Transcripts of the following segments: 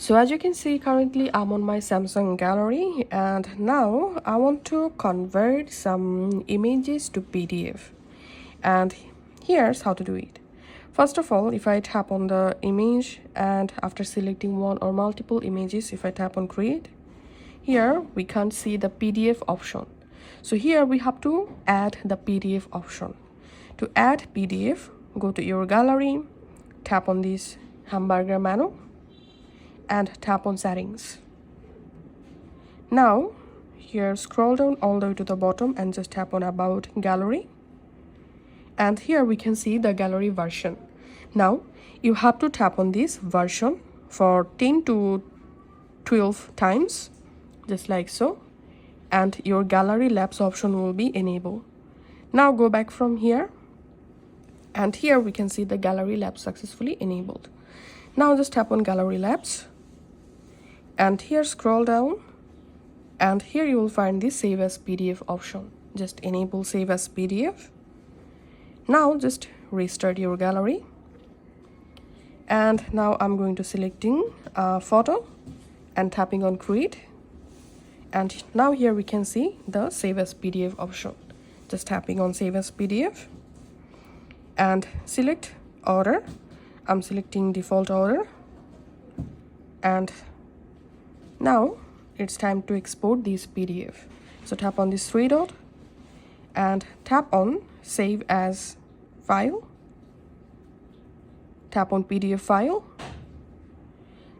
So as you can see, currently I'm on my Samsung gallery, and now I want to convert some images to PDF. And here's how to do it. First of all, if I tap on the image, and after selecting one or multiple images, if I tap on create, here we can't see the PDF option. So here we have to add the PDF option. To add PDF, go to your gallery, tap on this hamburger menu, and tap on settings. Now here scroll down all the way to the bottom and just tap on about gallery, and here we can see the gallery version. Now you have to tap on this version for 10 to 12 times, just like so, and your gallery labs option will be enabled. Now go back from here, and here we can see the gallery labs successfully enabled. Now just tap on gallery labs, and here scroll down, and here you will find the save as PDF option. Just enable save as PDF. Now just restart your gallery, and now I'm going to selecting a photo and tapping on create, and now here we can see the save as PDF option. Just tapping on save as PDF and select order. I'm selecting default order, and now it's time to export this PDF. So tap on this three dot and tap on save as file, tap on PDF file,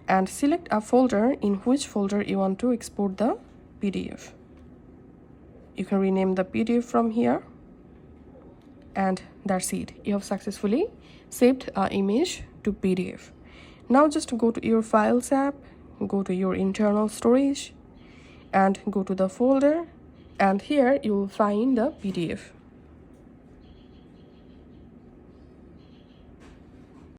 and select a folder in which folder you want to export the PDF. You can rename the PDF from here, and that's it. You have successfully saved an image to PDF. Now just go to your Files app, go to your internal storage, and go to the folder, and here you will find the PDF.